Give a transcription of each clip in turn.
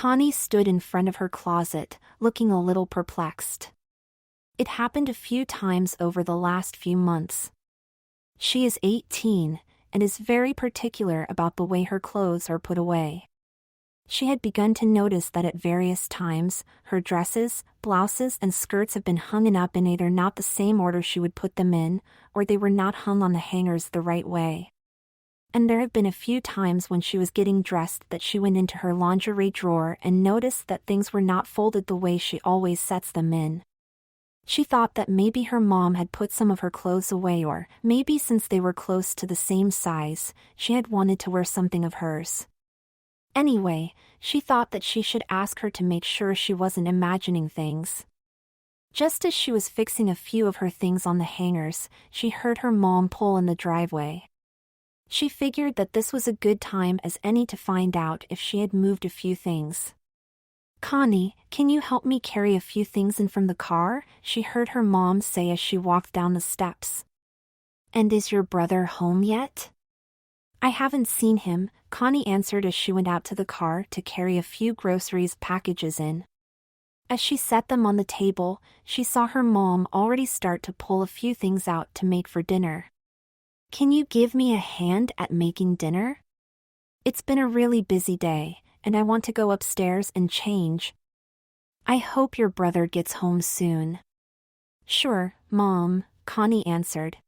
Connie stood in front of her closet, looking a little perplexed. It happened a few times over the last few months. She is 18, and is very particular about the way her clothes are put away. She had begun to notice that at various times, her dresses, blouses and skirts have been hung up in either not the same order she would put them in, or they were not hung on the hangers the right way. And there have been a few times when she was getting dressed that she went into her lingerie drawer and noticed that things were not folded the way she always sets them in. She thought that maybe her mom had put some of her clothes away, or maybe since they were close to the same size, she had wanted to wear something of hers. Anyway, she thought that she should ask her to make sure she wasn't imagining things. Just as she was fixing a few of her things on the hangers, she heard her mom pull in the driveway. She figured that this was a good time as any to find out if she had moved a few things. "Connie, can you help me carry a few things in from the car?" she heard her mom say as she walked down the steps. "And is your brother home yet?" "I haven't seen him," Connie answered as she went out to the car to carry a few groceries packages in. As she set them on the table, she saw her mom already start to pull a few things out to make for dinner. "Can you give me a hand at making dinner? It's been a really busy day, and I want to go upstairs and change." "I hope your brother gets home soon." "Sure, Mom," Connie answered.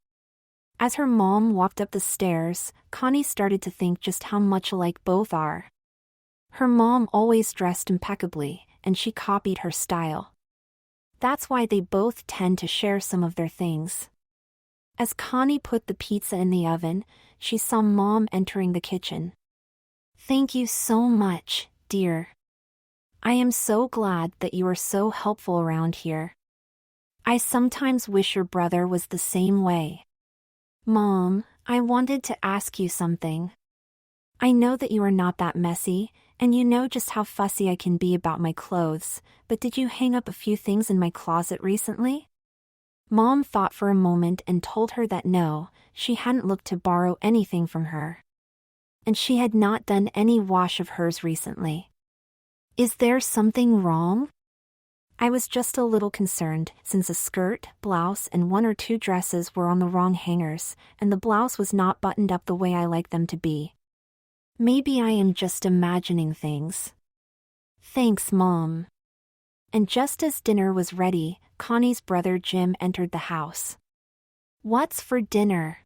As her mom walked up the stairs, Connie started to think just how much alike both are. Her mom always dressed impeccably, and she copied her style. That's why they both tend to share some of their things. As Connie put the pizza in the oven, she saw Mom entering the kitchen. "Thank you so much, dear. I am so glad that you are so helpful around here. I sometimes wish your brother was the same way." "Mom, I wanted to ask you something. I know that you are not that messy, and you know just how fussy I can be about my clothes, but did you hang up a few things in my closet recently?" Mom thought for a moment and told her that no, she hadn't looked to borrow anything from her. And she had not done any wash of hers recently. "Is there something wrong?" "I was just a little concerned, since a skirt, blouse and one or two dresses were on the wrong hangers, and the blouse was not buttoned up the way I like them to be. Maybe I am just imagining things." "Thanks, Mom." And just as dinner was ready, Connie's brother Jim entered the house. "What's for dinner?"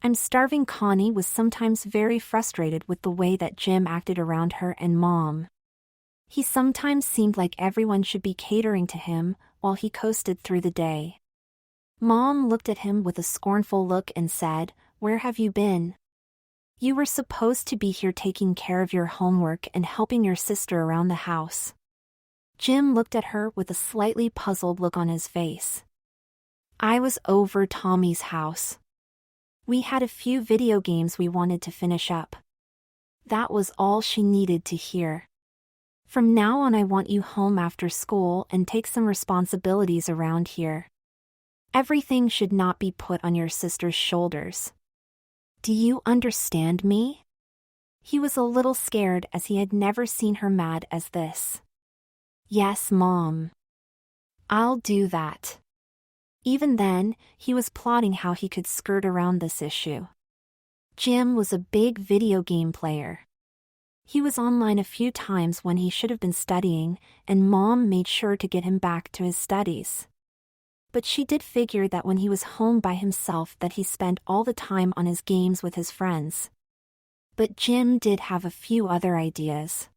"I'm starving." Connie was sometimes very frustrated with the way that Jim acted around her and Mom. He sometimes seemed like everyone should be catering to him, while he coasted through the day. Mom looked at him with a scornful look and said, "Where have you been? You were supposed to be here taking care of your homework and helping your sister around the house." Jim looked at her with a slightly puzzled look on his face. "I was over Tommy's house. We had a few video games we wanted to finish up." That was all she needed to hear. "From now on I want you home after school and take some responsibilities around here. Everything should not be put on your sister's shoulders. Do you understand me?" He was a little scared as he had never seen her mad as this. "Yes, Mom. I'll do that." Even then, he was plotting how he could skirt around this issue. Jim was a big video game player. He was online a few times when he should have been studying, and Mom made sure to get him back to his studies. But she did figure that when he was home by himself that he spent all the time on his games with his friends. But Jim did have a few other ideas.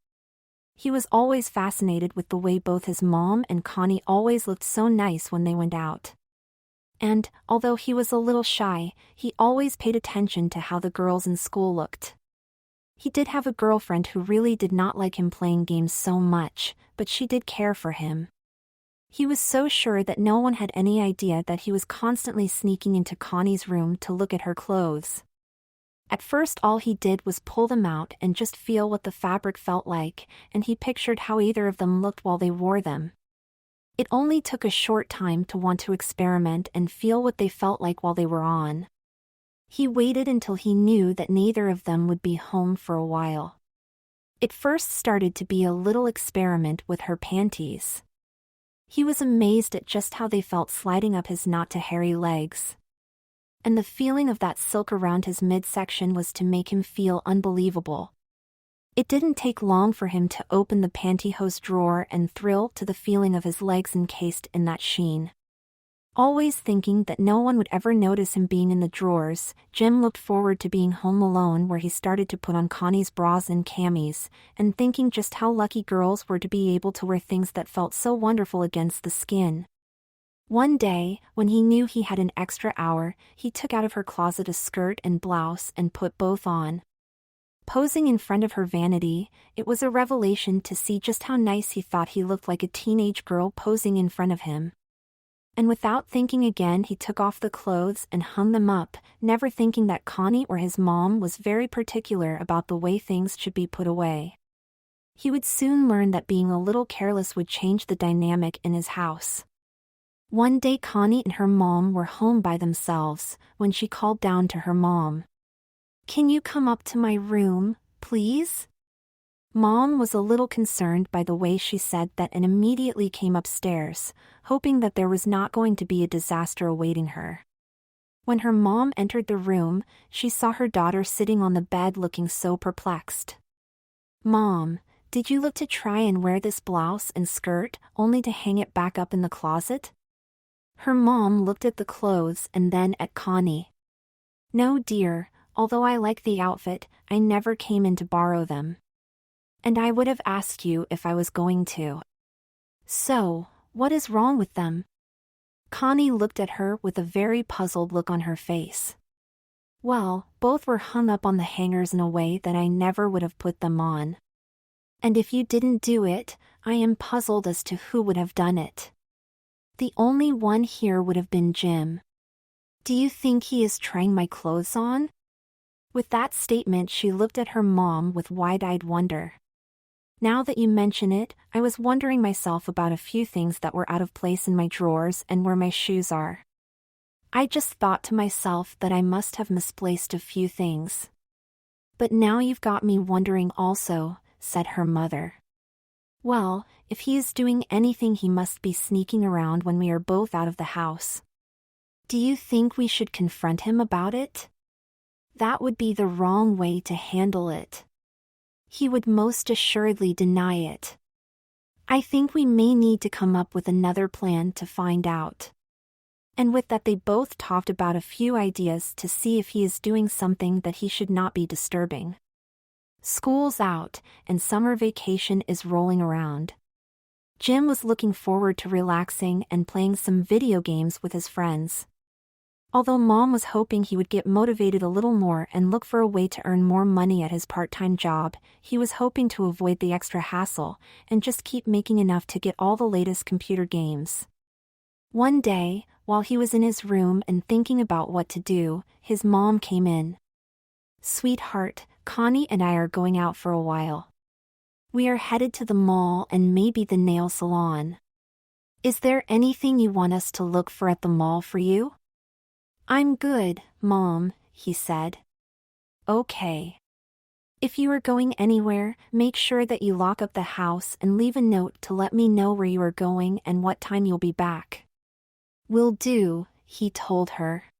He was always fascinated with the way both his mom and Connie always looked so nice when they went out. And, although he was a little shy, he always paid attention to how the girls in school looked. He did have a girlfriend who really did not like him playing games so much, but she did care for him. He was so sure that no one had any idea that he was constantly sneaking into Connie's room to look at her clothes. At first all he did was pull them out and just feel what the fabric felt like, and he pictured how either of them looked while they wore them. It only took a short time to want to experiment and feel what they felt like while they were on. He waited until he knew that neither of them would be home for a while. It first started to be a little experiment with her panties. He was amazed at just how they felt sliding up his not-too-hairy legs. And the feeling of that silk around his midsection was to make him feel unbelievable. It didn't take long for him to open the pantyhose drawer and thrill to the feeling of his legs encased in that sheen. Always thinking that no one would ever notice him being in the drawers, Jim looked forward to being home alone where he started to put on Connie's bras and camis, and thinking just how lucky girls were to be able to wear things that felt so wonderful against the skin. One day, when he knew he had an extra hour, he took out of her closet a skirt and blouse and put both on. Posing in front of her vanity, it was a revelation to see just how nice he thought he looked, like a teenage girl posing in front of him. And without thinking again, he took off the clothes and hung them up, never thinking that Connie or his mom was very particular about the way things should be put away. He would soon learn that being a little careless would change the dynamic in his house. One day Connie and her mom were home by themselves when she called down to her mom. "Can you come up to my room, please?" Mom was a little concerned by the way she said that and immediately came upstairs, hoping that there was not going to be a disaster awaiting her. When her mom entered the room, she saw her daughter sitting on the bed looking so perplexed. "Mom, did you look to try and wear this blouse and skirt only to hang it back up in the closet?" Her mom looked at the clothes and then at Connie. "No, dear, although I like the outfit, I never came in to borrow them. And I would have asked you if I was going to." "So, what is wrong with them?" Connie looked at her with a very puzzled look on her face. "Well, both were hung up on the hangers in a way that I never would have put them on. And if you didn't do it, I am puzzled as to who would have done it. The only one here would have been Jim. Do you think he is trying my clothes on?" With that statement, she looked at her mom with wide-eyed wonder. "Now that you mention it, I was wondering myself about a few things that were out of place in my drawers and where my shoes are. I just thought to myself that I must have misplaced a few things. But now you've got me wondering also," said her mother. "Well, if he is doing anything, he must be sneaking around when we are both out of the house. Do you think we should confront him about it? That would be the wrong way to handle it. He would most assuredly deny it. I think we may need to come up with another plan to find out." And with that, they both talked about a few ideas to see if he is doing something that he should not be disturbing. School's out, and summer vacation is rolling around. Jim was looking forward to relaxing and playing some video games with his friends. Although Mom was hoping he would get motivated a little more and look for a way to earn more money at his part-time job, he was hoping to avoid the extra hassle and just keep making enough to get all the latest computer games. One day, while he was in his room and thinking about what to do, his mom came in. "Sweetheart, Connie and I are going out for a while. We are headed to the mall and maybe the nail salon. Is there anything you want us to look for at the mall for you?" "I'm good, Mom," he said. "Okay. If you are going anywhere, make sure that you lock up the house and leave a note to let me know where you are going and what time you'll be back." "Will do," he told her.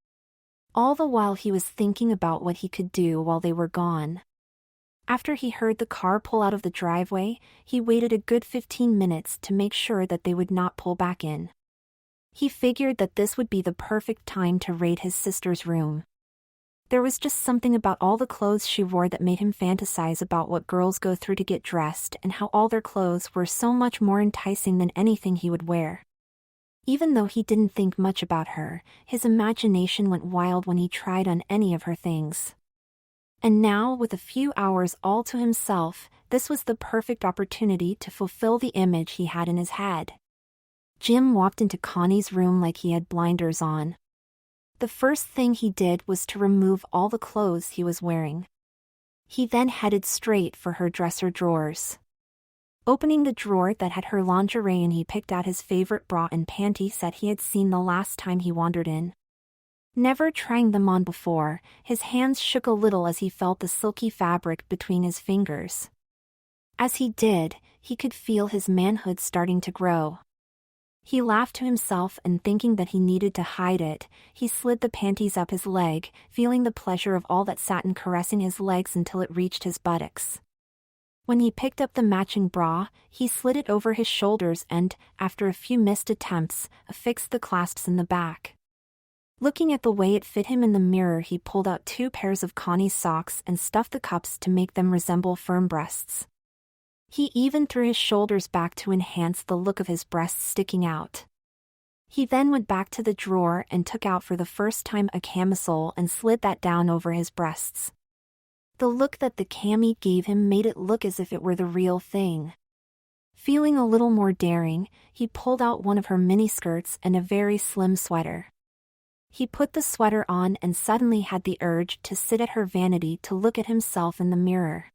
All the while he was thinking about what he could do while they were gone. After he heard the car pull out of the driveway, he waited a good 15 minutes to make sure that they would not pull back in. He figured that this would be the perfect time to raid his sister's room. There was just something about all the clothes she wore that made him fantasize about what girls go through to get dressed and how all their clothes were so much more enticing than anything he would wear. Even though he didn't think much about her, his imagination went wild when he tried on any of her things. And now, with a few hours all to himself, this was the perfect opportunity to fulfill the image he had in his head. Jim walked into Connie's room like he had blinders on. The first thing he did was to remove all the clothes he was wearing. He then headed straight for her dresser drawers. Opening the drawer that had her lingerie in, he picked out his favorite bra and panty set he had seen the last time he wandered in. Never trying them on before, his hands shook a little as he felt the silky fabric between his fingers. As he did, he could feel his manhood starting to grow. He laughed to himself, and thinking that he needed to hide it, he slid the panties up his leg, feeling the pleasure of all that satin caressing his legs until it reached his buttocks. When he picked up the matching bra, he slid it over his shoulders and, after a few missed attempts, affixed the clasps in the back. Looking at the way it fit him in the mirror, he pulled out 2 pairs of Connie's socks and stuffed the cups to make them resemble firm breasts. He even threw his shoulders back to enhance the look of his breasts sticking out. He then went back to the drawer and took out for the first time a camisole and slid that down over his breasts. The look that the cami gave him made it look as if it were the real thing. Feeling a little more daring, he pulled out one of her miniskirts and a very slim sweater. He put the sweater on and suddenly had the urge to sit at her vanity to look at himself in the mirror.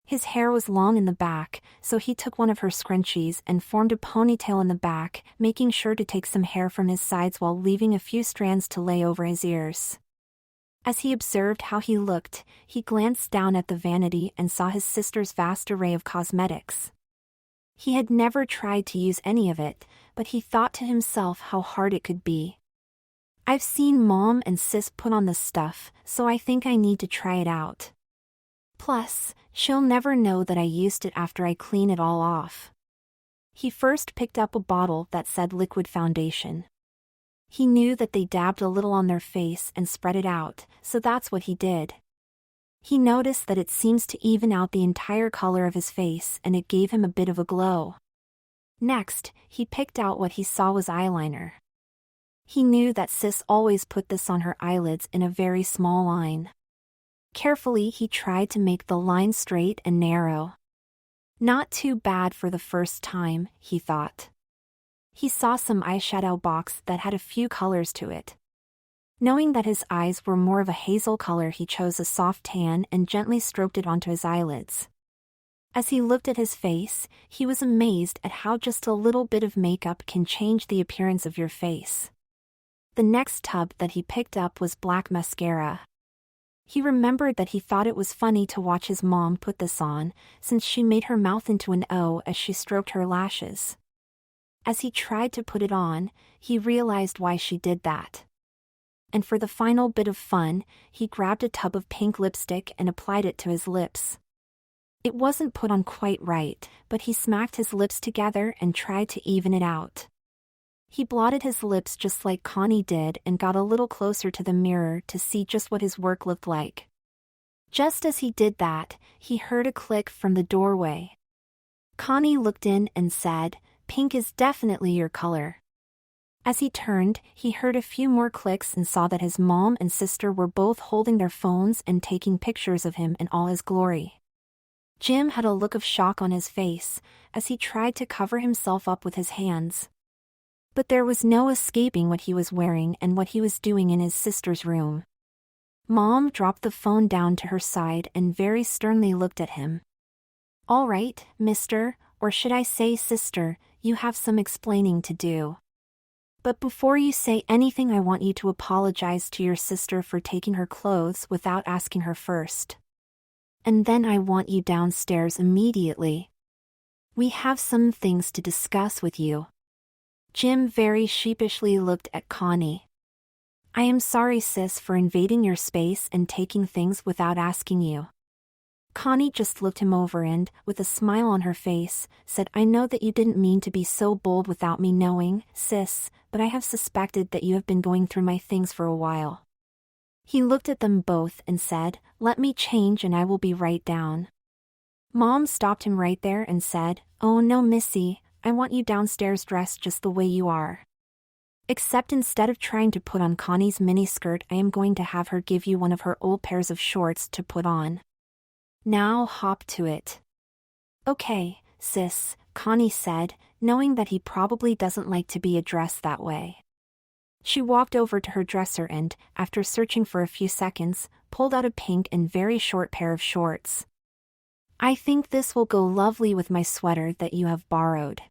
His hair was long in the back, so he took one of her scrunchies and formed a ponytail in the back, making sure to take some hair from his sides while leaving a few strands to lay over his ears. As he observed how he looked, he glanced down at the vanity and saw his sister's vast array of cosmetics. He had never tried to use any of it, but he thought to himself how hard it could be. I've seen Mom and Sis put on this stuff, so I think I need to try it out. Plus, she'll never know that I used it after I clean it all off. He first picked up a bottle that said liquid foundation. He knew that they dabbed a little on their face and spread it out, so that's what he did. He noticed that it seems to even out the entire color of his face, and it gave him a bit of a glow. Next, he picked out what he saw was eyeliner. He knew that Sis always put this on her eyelids in a very small line. Carefully, he tried to make the line straight and narrow. Not too bad for the first time, he thought. He saw some eyeshadow box that had a few colors to it. Knowing that his eyes were more of a hazel color, he chose a soft tan and gently stroked it onto his eyelids. As he looked at his face, he was amazed at how just a little bit of makeup can change the appearance of your face. The next tub that he picked up was black mascara. He remembered that he thought it was funny to watch his mom put this on, since she made her mouth into an O as she stroked her lashes. As he tried to put it on, he realized why she did that. And for the final bit of fun, he grabbed a tub of pink lipstick and applied it to his lips. It wasn't put on quite right, but he smacked his lips together and tried to even it out. He blotted his lips just like Connie did and got a little closer to the mirror to see just what his work looked like. Just as he did that, he heard a click from the doorway. Connie looked in and said, "Pink is definitely your color." As he turned, he heard a few more clicks and saw that his mom and sister were both holding their phones and taking pictures of him in all his glory. Jim had a look of shock on his face, as he tried to cover himself up with his hands. But there was no escaping what he was wearing and what he was doing in his sister's room. Mom dropped the phone down to her side and very sternly looked at him. "All right, mister, or should I say sister, you have some explaining to do. But before you say anything, I want you to apologize to your sister for taking her clothes without asking her first. And then I want you downstairs immediately. We have some things to discuss with you." Jim very sheepishly looked at Connie. "I am sorry, sis, for invading your space and taking things without asking you." Connie just looked him over and, with a smile on her face, said, "I know that you didn't mean to be so bold without me knowing, sis, but I have suspected that you have been going through my things for a while." He looked at them both and said, "Let me change and I will be right down." Mom stopped him right there and said, "Oh no, Missy, I want you downstairs dressed just the way you are. Except instead of trying to put on Connie's miniskirt, I am going to have her give you one of her old pairs of shorts to put on. Now hop to it." "Okay, sis," Connie said, knowing that he probably doesn't like to be addressed that way. She walked over to her dresser and, after searching for a few seconds, pulled out a pink and very short pair of shorts. "I think this will go lovely with my sweater that you have borrowed."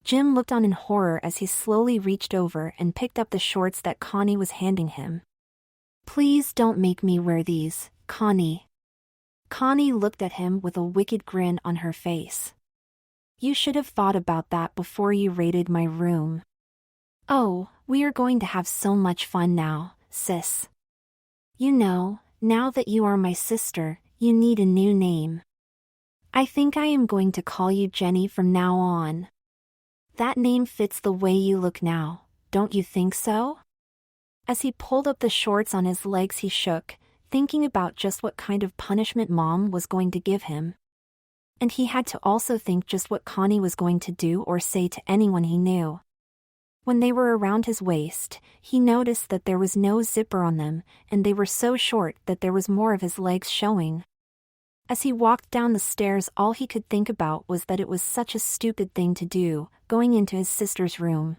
Jim looked on in horror as he slowly reached over and picked up the shorts that Connie was handing him. "Please don't make me wear these, Connie." Connie looked at him with a wicked grin on her face. You should have thought about that before you raided my room. Oh, we are going to have so much fun now, sis. You know, now that you are my sister, you need a new name. I think I am going to call you Jenny from now on. That name fits the way you look now, don't you think so? As he pulled up the shorts on his legs, he shook, thinking about just what kind of punishment Mom was going to give him. And he had to also think just what Connie was going to do or say to anyone he knew. When they were around his waist, he noticed that there was no zipper on them, and they were so short that there was more of his legs showing. As he walked down the stairs, all he could think about was that it was such a stupid thing to do, going into his sister's room.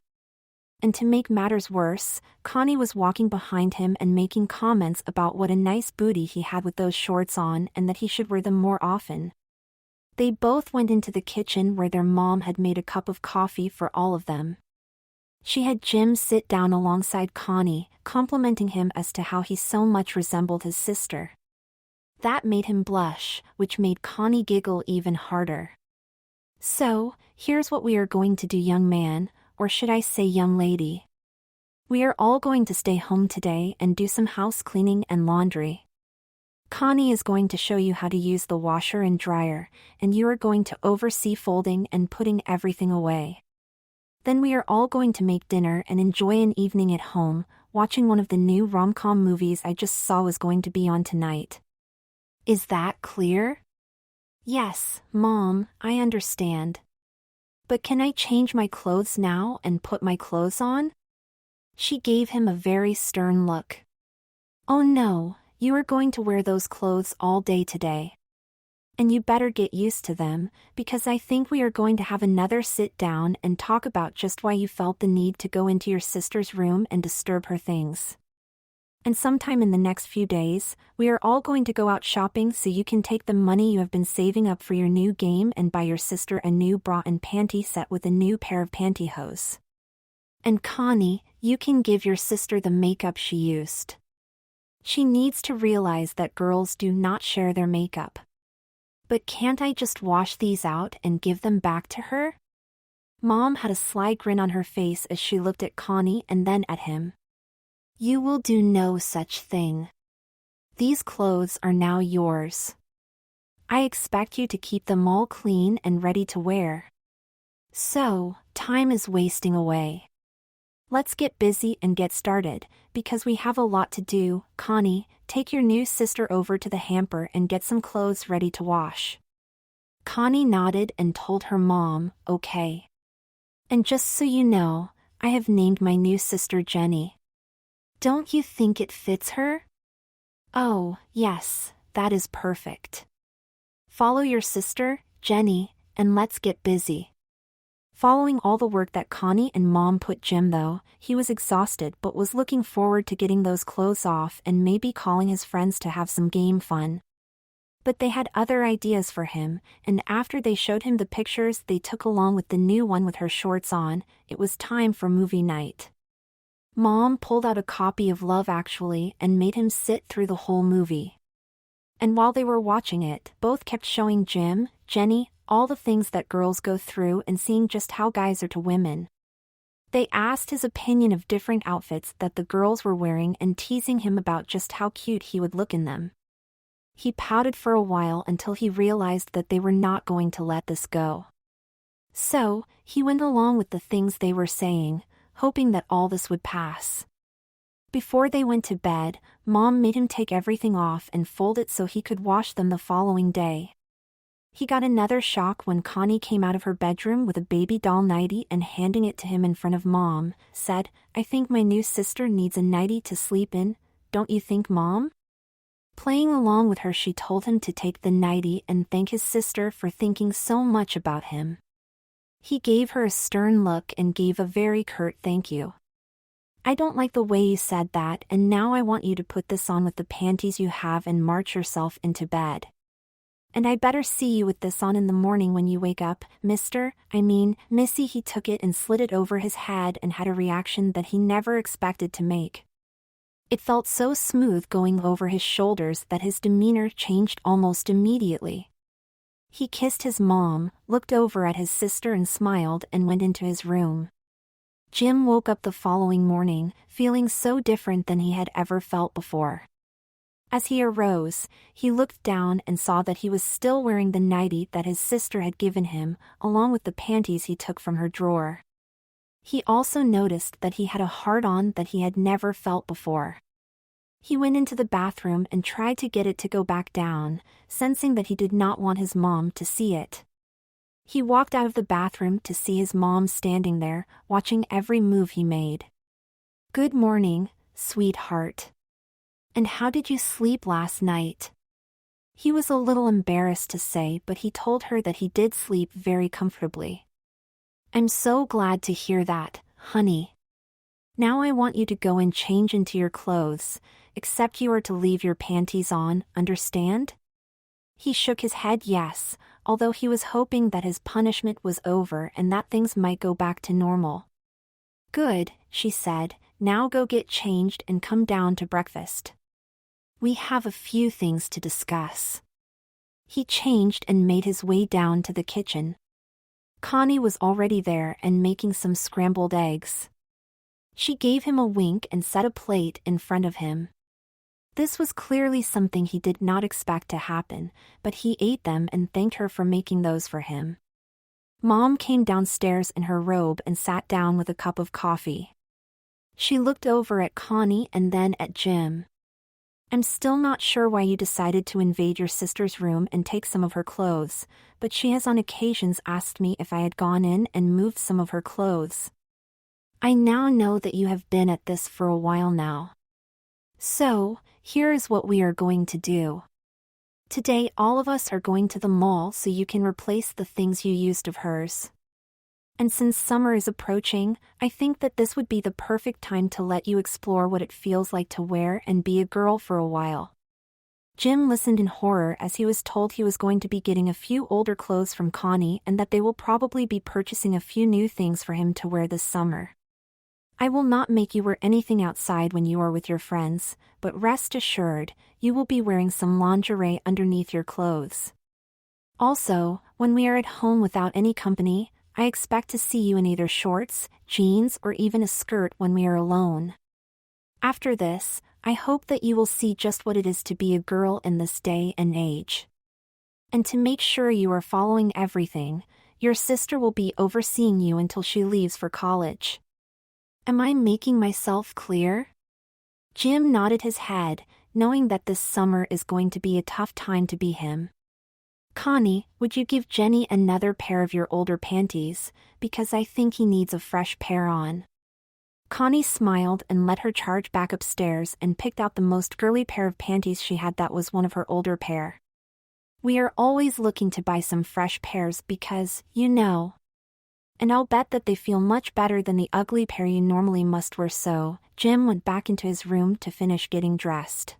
And to make matters worse, Connie was walking behind him and making comments about what a nice booty he had with those shorts on and that he should wear them more often. They both went into the kitchen where their mom had made a cup of coffee for all of them. She had Jim sit down alongside Connie, complimenting him as to how he so much resembled his sister. That made him blush, which made Connie giggle even harder. So, here's what we are going to do, young man, or should I say young lady. We are all going to stay home today and do some house cleaning and laundry. Connie is going to show you how to use the washer and dryer, and you are going to oversee folding and putting everything away. Then we are all going to make dinner and enjoy an evening at home, watching one of the new rom-com movies I just saw was going to be on tonight. Is that clear? Yes, Mom, I understand. But can I change my clothes now and put my clothes on? She gave him a very stern look. Oh no, you are going to wear those clothes all day today. And you better get used to them, because I think we are going to have another sit down and talk about just why you felt the need to go into your sister's room and disturb her things. And sometime in the next few days, we are all going to go out shopping so you can take the money you have been saving up for your new game and buy your sister a new bra and panty set with a new pair of pantyhose. And Connie, you can give your sister the makeup she used. She needs to realize that girls do not share their makeup. But can't I just wash these out and give them back to her? Mom had a sly grin on her face as she looked at Connie and then at him. You will do no such thing. These clothes are now yours. I expect you to keep them all clean and ready to wear. So, time is wasting away. Let's get busy and get started, because we have a lot to do. Connie, take your new sister over to the hamper and get some clothes ready to wash. Connie nodded and told her mom, okay. And just so you know, I have named my new sister Jenny. Don't you think it fits her? Oh, yes, that is perfect. Follow your sister, Jenny, and let's get busy. Following all the work that Connie and Mom put Jim though, he was exhausted but was looking forward to getting those clothes off and maybe calling his friends to have some game fun. But they had other ideas for him, and after they showed him the pictures they took along with the new one with her shorts on, it was time for movie night. Mom pulled out a copy of Love Actually and made him sit through the whole movie. And while they were watching it, both kept showing Jim, Jenny, all the things that girls go through and seeing just how guys are to women. They asked his opinion of different outfits that the girls were wearing and teasing him about just how cute he would look in them. He pouted for a while until he realized that they were not going to let this go. So, he went along with the things they were saying, hoping that all this would pass. Before they went to bed, Mom made him take everything off and fold it so he could wash them the following day. He got another shock when Connie came out of her bedroom with a baby doll nightie and handing it to him in front of Mom, said, I think my new sister needs a nightie to sleep in, don't you think, Mom? Playing along with her, she told him to take the nightie and thank his sister for thinking so much about him. He gave her a stern look and gave a very curt thank you. I don't like the way you said that, and now I want you to put this on with the panties you have and march yourself into bed. And I better see you with this on in the morning when you wake up, Missy. He took it and slid it over his head and had a reaction that he never expected to make. It felt so smooth going over his shoulders that his demeanor changed almost immediately. He kissed his mom, looked over at his sister and smiled and went into his room. Jim woke up the following morning, feeling so different than he had ever felt before. As he arose, he looked down and saw that he was still wearing the nightie that his sister had given him, along with the panties he took from her drawer. He also noticed that he had a heart-on that he had never felt before. He went into the bathroom and tried to get it to go back down, sensing that he did not want his mom to see it. He walked out of the bathroom to see his mom standing there, watching every move he made. "Good morning, sweetheart. And how did you sleep last night?" He was a little embarrassed to say, but he told her that he did sleep very comfortably. "I'm so glad to hear that, honey. Now I want you to go and change into your clothes, except you are to leave your panties on, understand?" He shook his head yes, although he was hoping that his punishment was over and that things might go back to normal. "Good," she said, "now go get changed and come down to breakfast. We have a few things to discuss." He changed and made his way down to the kitchen. Connie was already there and making some scrambled eggs. She gave him a wink and set a plate in front of him. This was clearly something he did not expect to happen, but he ate them and thanked her for making those for him. Mom came downstairs in her robe and sat down with a cup of coffee. She looked over at Connie and then at Jim. "I'm still not sure why you decided to invade your sister's room and take some of her clothes, but she has on occasions asked me if I had gone in and moved some of her clothes. I now know that you have been at this for a while now. So, here is what we are going to do. Today all of us are going to the mall so you can replace the things you used of hers. And since summer is approaching, I think that this would be the perfect time to let you explore what it feels like to wear and be a girl for a while." Jim listened in horror as he was told he was going to be getting a few older clothes from Connie and that they will probably be purchasing a few new things for him to wear this summer. "I will not make you wear anything outside when you are with your friends, but rest assured, you will be wearing some lingerie underneath your clothes. Also, when we are at home without any company, I expect to see you in either shorts, jeans, or even a skirt when we are alone. After this, I hope that you will see just what it is to be a girl in this day and age. And to make sure you are following everything, your sister will be overseeing you until she leaves for college. Am I making myself clear?" Jim nodded his head, knowing that this summer is going to be a tough time to be him. "Connie, would you give Jenny another pair of your older panties, because I think he needs a fresh pair on." Connie smiled and let her charge back upstairs and picked out the most girly pair of panties she had that was one of her older pair. "We are always looking to buy some fresh pairs because, you know. And I'll bet that they feel much better than the ugly pair you normally must wear." So, Jim went back into his room to finish getting dressed.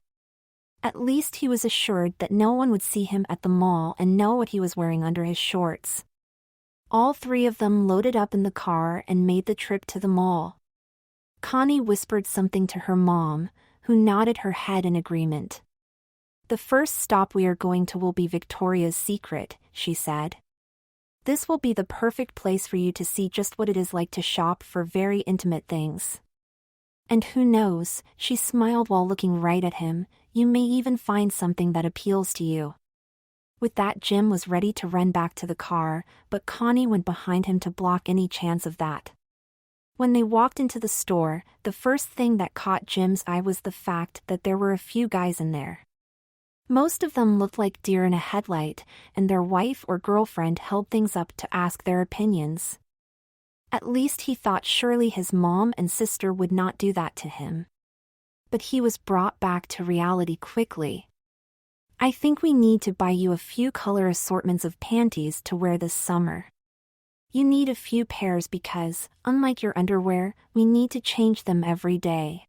At least he was assured that no one would see him at the mall and know what he was wearing under his shorts. All three of them loaded up in the car and made the trip to the mall. Connie whispered something to her mom, who nodded her head in agreement. "The first stop we are going to will be Victoria's Secret," she said. "This will be the perfect place for you to see just what it is like to shop for very intimate things. And who knows," she smiled while looking right at him, "you may even find something that appeals to you." With that, Jim was ready to run back to the car, but Connie went behind him to block any chance of that. When they walked into the store, the first thing that caught Jim's eye was the fact that there were a few guys in there. Most of them looked like deer in a headlight, and their wife or girlfriend held things up to ask their opinions. At least he thought surely his mom and sister would not do that to him. But he was brought back to reality quickly. "I think we need to buy you a few color assortments of panties to wear this summer. You need a few pairs because, unlike your underwear, we need to change them every day.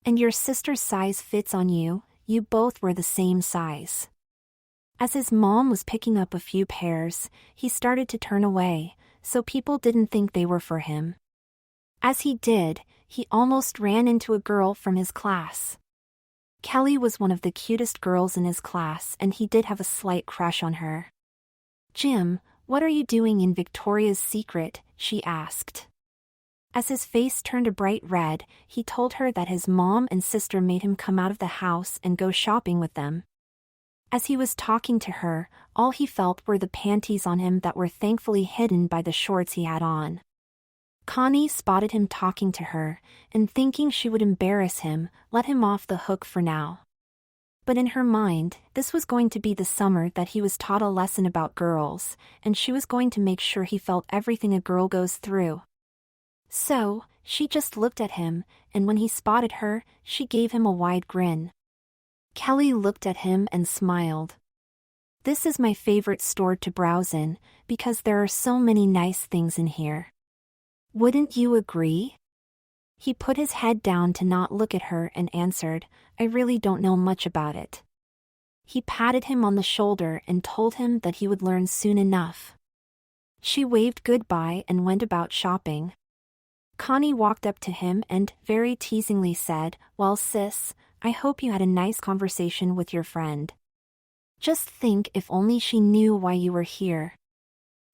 And your sister's size fits on you, you both were the same size." As his mom was picking up a few pairs, he started to turn away, so people didn't think they were for him. As he did, he almost ran into a girl from his class. Kelly was one of the cutest girls in his class and he did have a slight crush on her. "Jim, what are you doing in Victoria's Secret?" she asked. As his face turned a bright red, he told her that his mom and sister made him come out of the house and go shopping with them. As he was talking to her, all he felt were the panties on him that were thankfully hidden by the shorts he had on. Connie spotted him talking to her, and thinking she would embarrass him, let him off the hook for now. But in her mind, this was going to be the summer that he was taught a lesson about girls, and she was going to make sure he felt everything a girl goes through. So, she just looked at him, and when he spotted her, she gave him a wide grin. Kelly looked at him and smiled. "This is my favorite store to browse in, because there are so many nice things in here. Wouldn't you agree?" He put his head down to not look at her and answered, "I really don't know much about it." He patted him on the shoulder and told him that he would learn soon enough. She waved goodbye and went about shopping. Connie walked up to him and very teasingly said, "Well, sis, I hope you had a nice conversation with your friend. Just think if only she knew why you were here."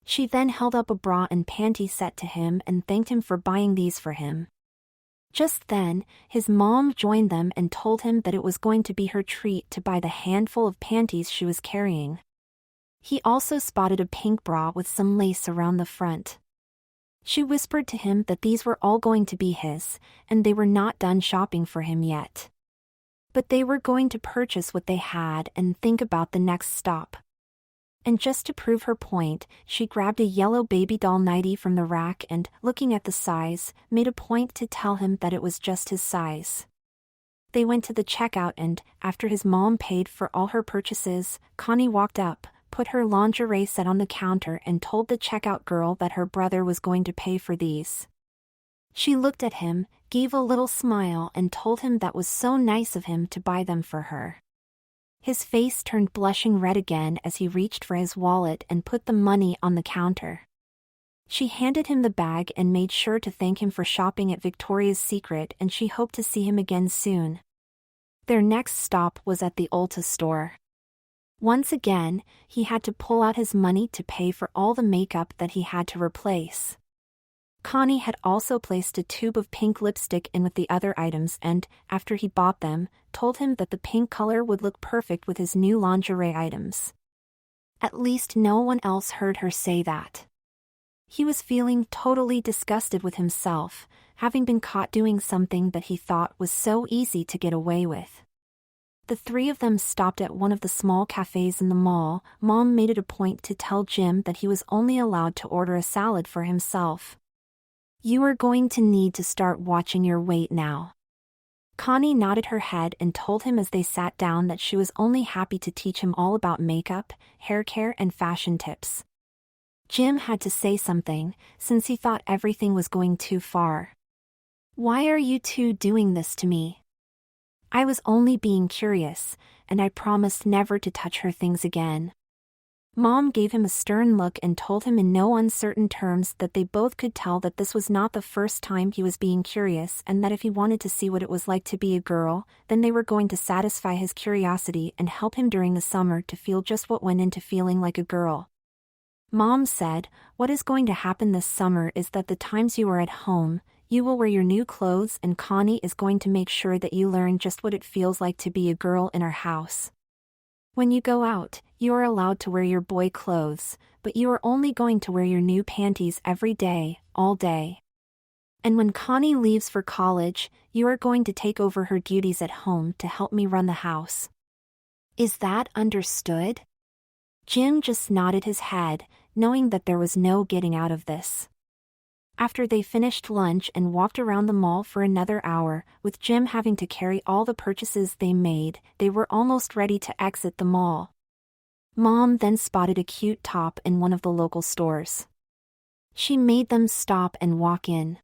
She then held up a bra and panty set to him and thanked him for buying these for him. Just then, his mom joined them and told him that it was going to be her treat to buy the handful of panties she was carrying. He also spotted a pink bra with some lace around the front. She whispered to him that these were all going to be his, and they were not done shopping for him yet. But they were going to purchase what they had and think about the next stop. And just to prove her point, she grabbed a yellow baby doll nightie from the rack and, looking at the size, made a point to tell him that it was just his size. They went to the checkout and, after his mom paid for all her purchases, Connie walked up, put her lingerie set on the counter and told the checkout girl that her brother was going to pay for these. She looked at him, gave a little smile and told him that was so nice of him to buy them for her. His face turned blushing red again as he reached for his wallet and put the money on the counter. She handed him the bag and made sure to thank him for shopping at Victoria's Secret and she hoped to see him again soon. Their next stop was at the Ulta store. Once again, he had to pull out his money to pay for all the makeup that he had to replace. Connie had also placed a tube of pink lipstick in with the other items and, after he bought them, told him that the pink color would look perfect with his new lingerie items. At least no one else heard her say that. He was feeling totally disgusted with himself, having been caught doing something that he thought was so easy to get away with. The three of them stopped at one of the small cafes in the mall. Mom made it a point to tell Jim that he was only allowed to order a salad for himself. "You are going to need to start watching your weight now." Connie nodded her head and told him as they sat down that she was only happy to teach him all about makeup, hair care and fashion tips. Jim had to say something, since he thought everything was going too far. "Why are you two doing this to me?" "I was only being curious, and I promised never to touch her things again." Mom gave him a stern look and told him in no uncertain terms that they both could tell that this was not the first time he was being curious and that if he wanted to see what it was like to be a girl, then they were going to satisfy his curiosity and help him during the summer to feel just what went into feeling like a girl. Mom said, "What is going to happen this summer is that the times you are at home, you will wear your new clothes and Connie is going to make sure that you learn just what it feels like to be a girl in our house. When you go out, you are allowed to wear your boy clothes, but you are only going to wear your new panties every day, all day. And when Connie leaves for college, you are going to take over her duties at home to help me run the house. Is that understood?" Jim just nodded his head, knowing that there was no getting out of this. After they finished lunch and walked around the mall for another hour, with Jim having to carry all the purchases they made, they were almost ready to exit the mall. Mom then spotted a cute top in one of the local stores. She made them stop and walk in.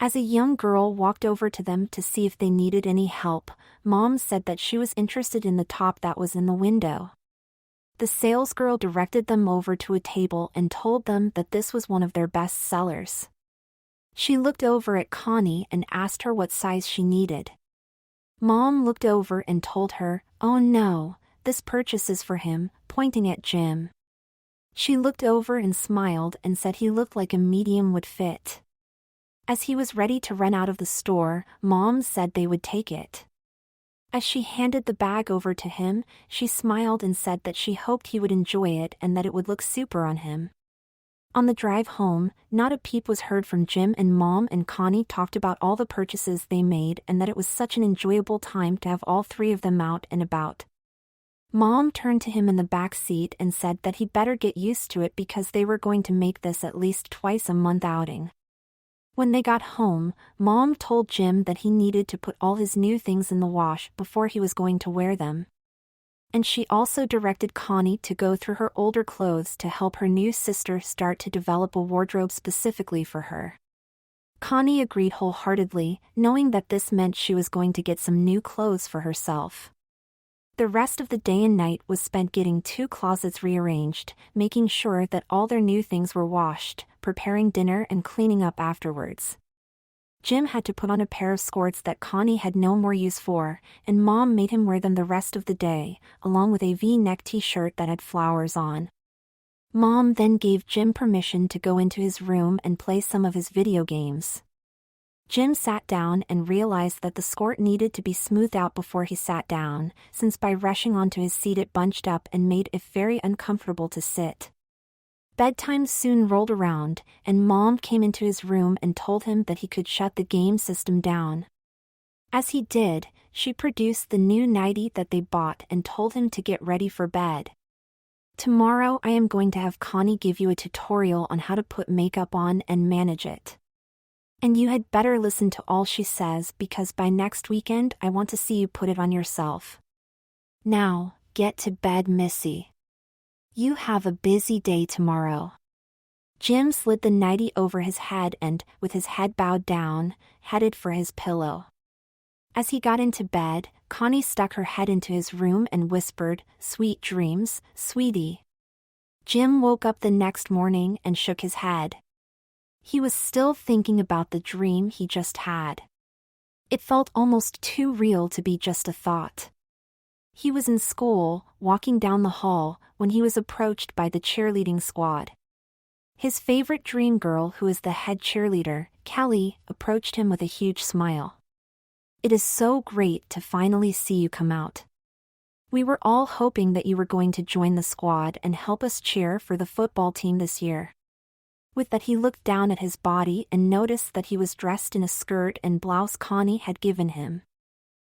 As a young girl walked over to them to see if they needed any help, Mom said that she was interested in the top that was in the window. The salesgirl directed them over to a table and told them that this was one of their best sellers. She looked over at Connie and asked her what size she needed. Mom looked over and told her, "Oh no, this purchase is for him," pointing at Jim. She looked over and smiled and said he looked like a medium would fit. As he was ready to run out of the store, Mom said they would take it. As she handed the bag over to him, she smiled and said that she hoped he would enjoy it and that it would look super on him. On the drive home, not a peep was heard from Jim, and Mom and Connie talked about all the purchases they made and that it was such an enjoyable time to have all three of them out and about. Mom turned to him in the back seat and said that he better get used to it because they were going to make this at least twice a month outing. When they got home, Mom told Jim that he needed to put all his new things in the wash before he was going to wear them. And she also directed Connie to go through her older clothes to help her new sister start to develop a wardrobe specifically for her. Connie agreed wholeheartedly, knowing that this meant she was going to get some new clothes for herself. The rest of the day and night was spent getting 2 closets rearranged, making sure that all their new things were washed, preparing dinner and cleaning up afterwards. Jim had to put on a pair of skirts that Connie had no more use for, and Mom made him wear them the rest of the day, along with a V-neck t-shirt that had flowers on. Mom then gave Jim permission to go into his room and play some of his video games. Jim sat down and realized that the skirt needed to be smoothed out before he sat down, since by rushing onto his seat it bunched up and made it very uncomfortable to sit. Bedtime soon rolled around, and Mom came into his room and told him that he could shut the game system down. As he did, she produced the new nightie that they bought and told him to get ready for bed. "Tomorrow I am going to have Connie give you a tutorial on how to put makeup on and manage it. And you had better listen to all she says because by next weekend I want to see you put it on yourself. Now, get to bed, Missy. You have a busy day tomorrow." Jim slid the nightie over his head and, with his head bowed down, headed for his pillow. As he got into bed, Connie stuck her head into his room and whispered, "Sweet dreams, sweetie." Jim woke up the next morning and shook his head. He was still thinking about the dream he just had. It felt almost too real to be just a thought. He was in school, walking down the hall, when he was approached by the cheerleading squad. His favorite dream girl, who is the head cheerleader, Kelly, approached him with a huge smile. "It is so great to finally see you come out. We were all hoping that you were going to join the squad and help us cheer for the football team this year." With that, he looked down at his body and noticed that he was dressed in a skirt and blouse Connie had given him.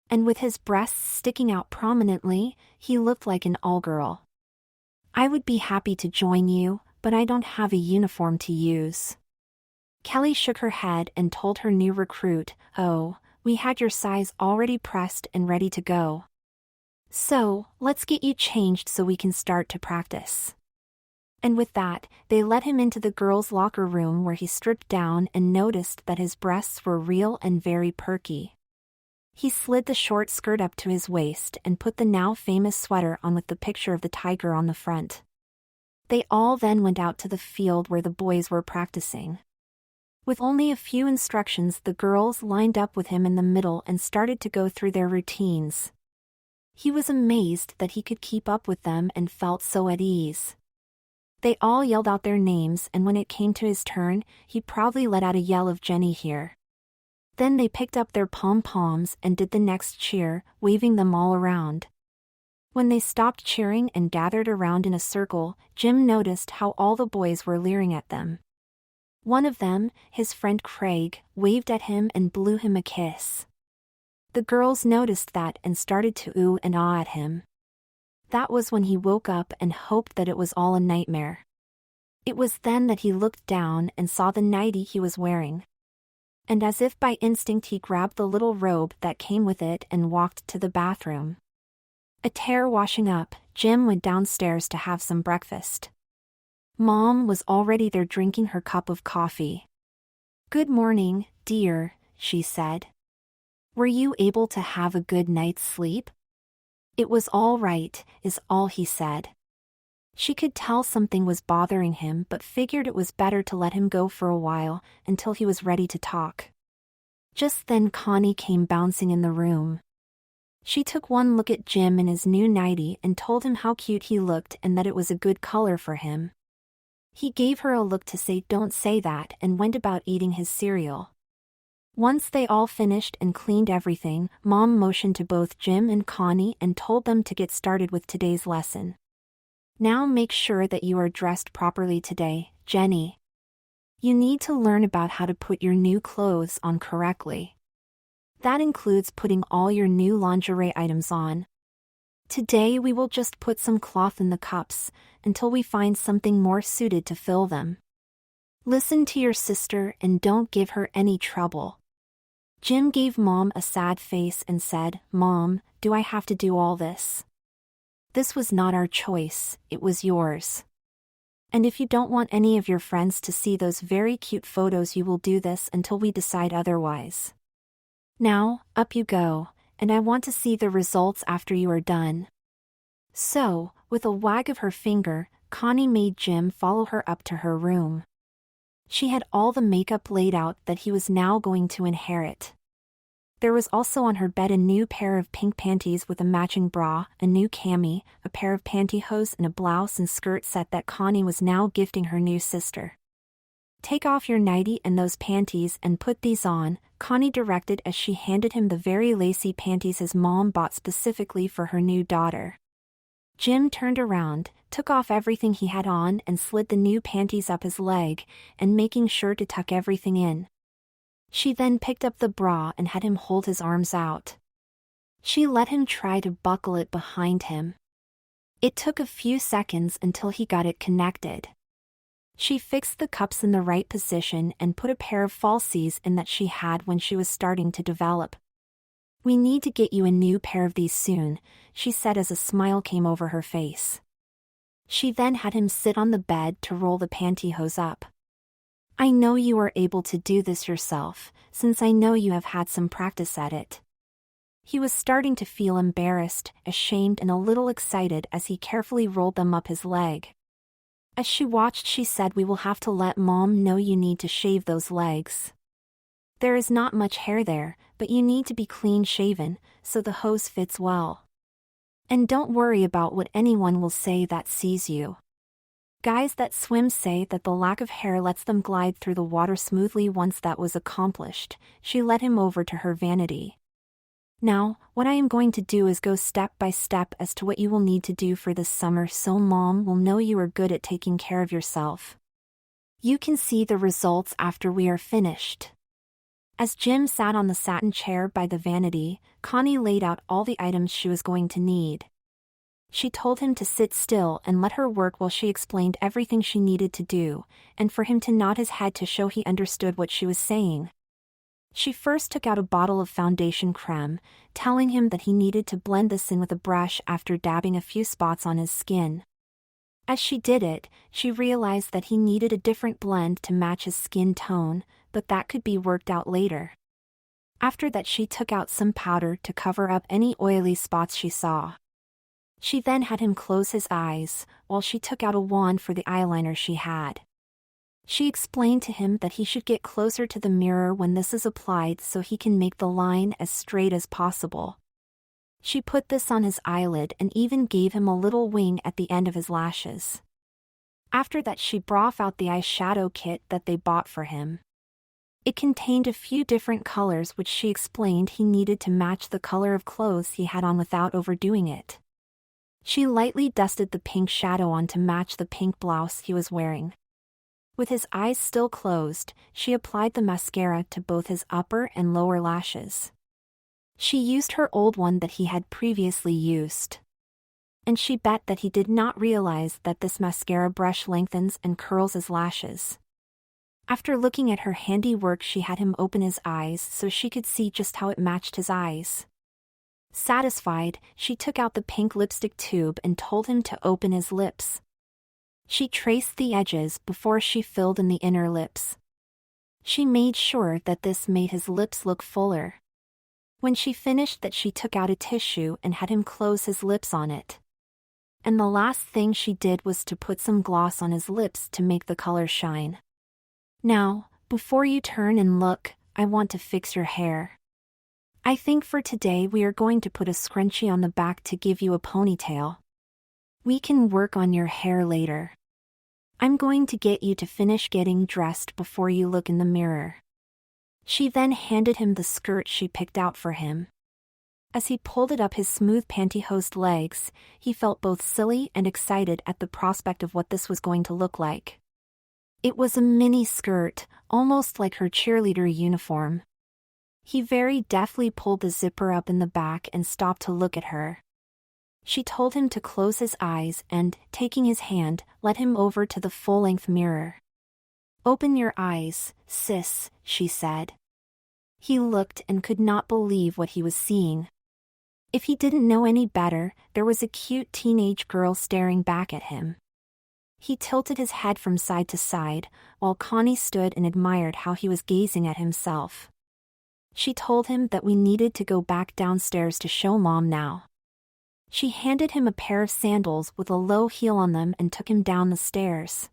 And with his breasts sticking out prominently, he looked like an all-girl. "I would be happy to join you, but I don't have a uniform to use." Kelly shook her head and told her new recruit, "Oh, we had your size already pressed and ready to go. So, let's get you changed so we can start to practice." And with that, they let him into the girls' locker room where he stripped down and noticed that his breasts were real and very perky. He slid the short skirt up to his waist and put the now famous sweater on with the picture of the tiger on the front. They all then went out to the field where the boys were practicing. With only a few instructions, the girls lined up with him in the middle and started to go through their routines. He was amazed that he could keep up with them and felt so at ease. They all yelled out their names, and when it came to his turn, he proudly let out a yell of "Jenny here." Then they picked up their pom-poms and did the next cheer, waving them all around. When they stopped cheering and gathered around in a circle, Jim noticed how all the boys were leering at them. One of them, his friend Craig, waved at him and blew him a kiss. The girls noticed that and started to ooh and ah at him. That was when he woke up and hoped that it was all a nightmare. It was then that he looked down and saw the nightie he was wearing. And as if by instinct he grabbed the little robe that came with it and walked to the bathroom. A tear washing up, Jim went downstairs to have some breakfast. Mom was already there drinking her cup of coffee. "Good morning, dear," she said. "Were you able to have a good night's sleep?" "It was all right," is all he said. She could tell something was bothering him but figured it was better to let him go for a while until he was ready to talk. Just then Connie came bouncing in the room. She took one look at Jim in his new nightie and told him how cute he looked and that it was a good color for him. He gave her a look to say don't say that and went about eating his cereal. Once they all finished and cleaned everything, Mom motioned to both Jim and Connie and told them to get started with today's lesson. Now make sure that you are dressed properly today, Jenny. You need to learn about how to put your new clothes on correctly. That includes putting all your new lingerie items on. Today we will just put some cloth in the cups until we find something more suited to fill them. Listen to your sister and don't give her any trouble. Jim gave Mom a sad face and said, "Mom, do I have to do all this? This was not our choice, it was yours. And if you don't want any of your friends to see those very cute photos, you will do this until we decide otherwise. Now, up you go, and I want to see the results after you are done." So, with a wag of her finger, Connie made Jim follow her up to her room. She had all the makeup laid out that he was now going to inherit. There was also on her bed a new pair of pink panties with a matching bra, a new cami, a pair of pantyhose and a blouse and skirt set that Connie was now gifting her new sister. "Take off your nightie and those panties and put these on," Connie directed as she handed him the very lacy panties his mom bought specifically for her new daughter. Jim turned around, took off everything he had on and slid the new panties up his leg, and making sure to tuck everything in. She then picked up the bra and had him hold his arms out. She let him try to buckle it behind him. It took a few seconds until he got it connected. She fixed the cups in the right position and put a pair of falsies in that she had when she was starting to develop. "We need to get you a new pair of these soon," she said as a smile came over her face. She then had him sit on the bed to roll the pantyhose up. "I know you are able to do this yourself, since I know you have had some practice at it." He was starting to feel embarrassed, ashamed and a little excited as he carefully rolled them up his leg. As she watched, she said, "We will have to let Mom know you need to shave those legs. There is not much hair there, but you need to be clean shaven, so the hose fits well. And don't worry about what anyone will say that sees you. Guys that swim say that the lack of hair lets them glide through the water smoothly." Once that was accomplished, she led him over to her vanity. "Now, what I am going to do is go step by step as to what you will need to do for this summer so Mom will know you are good at taking care of yourself. You can see the results after we are finished." As Jim sat on the satin chair by the vanity, Connie laid out all the items she was going to need. She told him to sit still and let her work while she explained everything she needed to do, and for him to nod his head to show he understood what she was saying. She first took out a bottle of foundation creme, telling him that he needed to blend this in with a brush after dabbing a few spots on his skin. As she did it, she realized that he needed a different blend to match his skin tone, but that could be worked out later. After that, she took out some powder to cover up any oily spots she saw. She then had him close his eyes, while she took out a wand for the eyeliner she had. She explained to him that he should get closer to the mirror when this is applied so he can make the line as straight as possible. She put this on his eyelid and even gave him a little wing at the end of his lashes. After that, she brought out the eyeshadow kit that they bought for him. It contained a few different colors which she explained he needed to match the color of clothes he had on without overdoing it. She lightly dusted the pink shadow on to match the pink blouse he was wearing. With his eyes still closed, she applied the mascara to both his upper and lower lashes. She used her old one that he had previously used. And she bet that he did not realize that this mascara brush lengthens and curls his lashes. After looking at her handiwork, she had him open his eyes so she could see just how it matched his eyes. Satisfied, she took out the pink lipstick tube and told him to open his lips. She traced the edges before she filled in the inner lips. She made sure that this made his lips look fuller. When she finished that, she took out a tissue and had him close his lips on it. and the last thing she did was to put some gloss on his lips to make the color shine. Now, before you turn and look, I want to fix your hair. I think for today we are going to put a scrunchie on the back to give you a ponytail. We can work on your hair later. I'm going to get you to finish getting dressed before you look in the mirror." She then handed him the skirt she picked out for him. As he pulled it up his smooth pantyhosed legs, he felt both silly and excited at the prospect of what this was going to look like. It was a mini skirt, almost like her cheerleader uniform. He very deftly pulled the zipper up in the back and stopped to look at her. She told him to close his eyes and, taking his hand, led him over to the full-length mirror. "Open your eyes, sis," she said. He looked and could not believe what he was seeing. If he didn't know any better, there was a cute teenage girl staring back at him. He tilted his head from side to side, while Connie stood and admired how he was gazing at himself. She told him that we needed to go back downstairs to show Mom now. She handed him a pair of sandals with a low heel on them and took him down the stairs.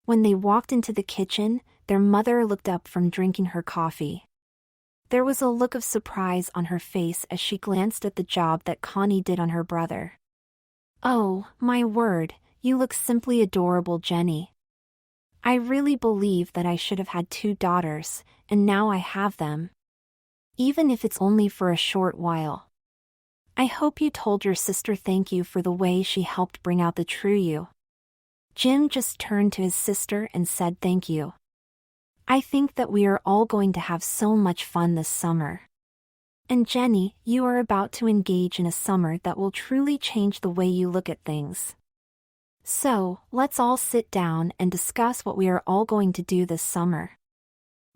When they walked into the kitchen, their mother looked up from drinking her coffee. There was a look of surprise on her face as she glanced at the job that Connie did on her brother. "Oh, my word, you look simply adorable, Jenny. I really believe that I should have had 2 daughters, and now I have them. Even if it's only for a short while. I hope you told your sister thank you for the way she helped bring out the true you." Jim just turned to his sister and said thank you. "I think that we are all going to have so much fun this summer. And Jenny, you are about to engage in a summer that will truly change the way you look at things. So, let's all sit down and discuss what we are all going to do this summer.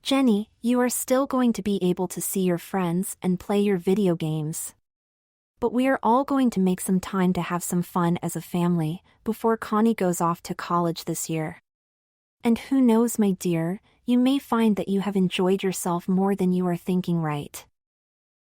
Jenny, you are still going to be able to see your friends and play your video games. But we are all going to make some time to have some fun as a family, before Connie goes off to college this year. And who knows, my dear, you may find that you have enjoyed yourself more than you are thinking right